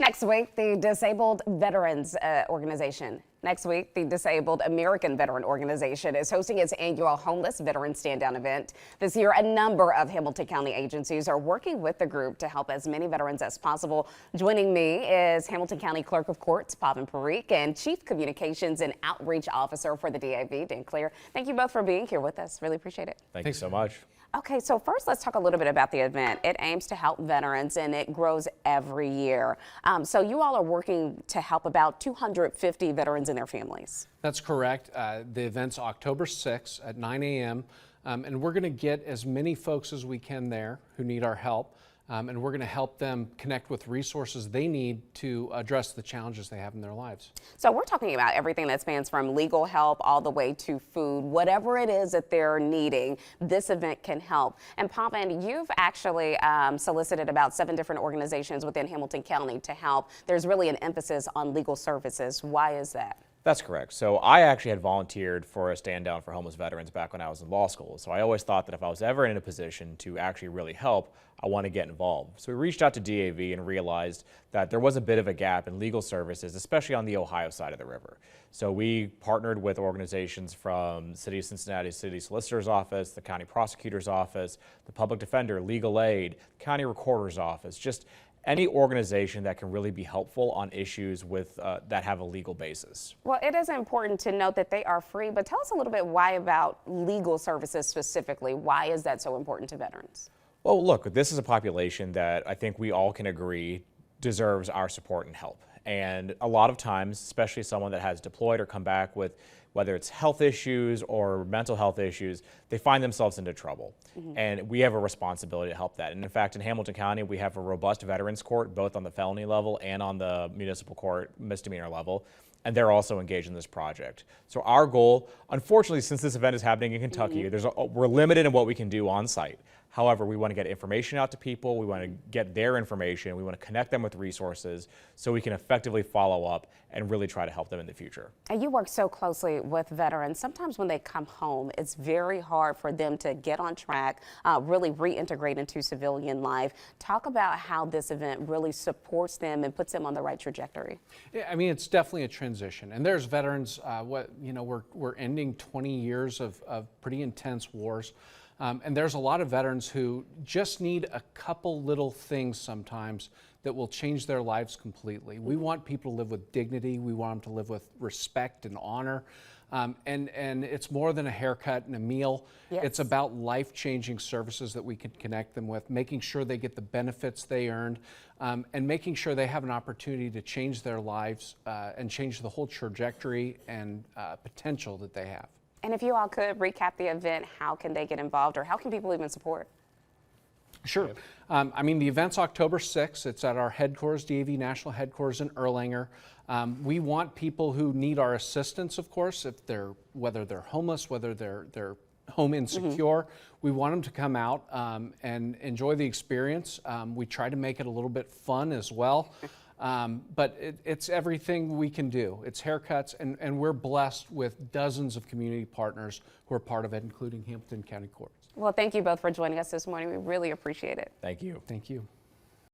Next week, the Disabled Veterans Organization. Next week, the Disabled American Veteran Organization is hosting its annual Homeless Veteran Stand-Down event. This year, a number of Hamilton County agencies are working with the group to help as many veterans as possible. Joining me is Hamilton County Clerk of Courts, Pavan Parikh, and Chief Communications and Outreach Officer for the DAV, Dan Clear. Thank you both for being here with us. Really appreciate it. Thank you so much. Okay, so first let's talk a little bit about the event. It aims to help veterans and it grows every year. So you all are working to help about 250 veterans and their families. That's correct. The event's October 6th at 9 a.m. And we're going to get as many folks as we can there who need our help. And we're going to help them connect with resources they need to address the challenges they have in their lives. So we're talking about everything that spans from legal help all the way to food, whatever it is that they're needing, this event can help. And Pavan, you've actually solicited about 7 different organizations within Hamilton County to help. There's really an emphasis on legal services. Why is that? That's correct. So I actually had volunteered for a stand down for homeless veterans back when I was in law school. So I always thought that if I was ever in a position to actually really help, I want to get involved. So we reached out to DAV and realized that there was a bit of a gap in legal services, especially on the Ohio side of the river. So we partnered with organizations from City of Cincinnati City Solicitor's Office, the County Prosecutor's Office, the Public Defender, Legal Aid, County Recorder's Office, just any organization that can really be helpful on issues with that have a legal basis. Well, it is important to note that they are free, but tell us a little bit why about legal services specifically. Why is that so important to veterans? Well, look, this is a population that I think we all can agree deserves our support and help. And a lot of times, especially someone that has deployed or come back with whether it's health issues or mental health issues, they find themselves into trouble. And we have a responsibility to help that. And in fact, in Hamilton County, we have a robust veterans court, both on the felony level and on the municipal court misdemeanor level. And they're also engaged in this project. So our goal, unfortunately, since this event is happening in Kentucky, we're limited in what we can do on site. However, we want to get information out to people. We want to get their information. We want to connect them with resources so we can effectively follow up and really try to help them in the future. And you work so closely with veterans. Sometimes when they come home, it's very hard for them to get on track, really reintegrate into civilian life. Talk about how this event really supports them and puts them on the right trajectory. Yeah, I mean, it's definitely a transition. And there's veterans, we're ending 20 years of pretty intense wars. And there's a lot of veterans who just need a couple little things sometimes that will change their lives completely. We want people to live with dignity. We want them to live with respect and honor. And it's more than a haircut and a meal. Yes. It's about life-changing services that we can connect them with, making sure they get the benefits they earned, and making sure they have an opportunity to change their lives and change the whole trajectory and potential that they have. And if you all could recap the event, how can they get involved or how can people even support? Sure. I mean, the event's October 6th. It's at our headquarters, DAV National Headquarters in Erlanger. We want people who need our assistance, of course, whether they're homeless, whether they're home insecure. We want them to come out and enjoy the experience. We try to make it a little bit fun as well. But it's everything we can do. It's haircuts, and we're blessed with dozens of community partners who are part of it, including Hamilton County Courts. Well, thank you both for joining us this morning. We really appreciate it. Thank you. Thank you.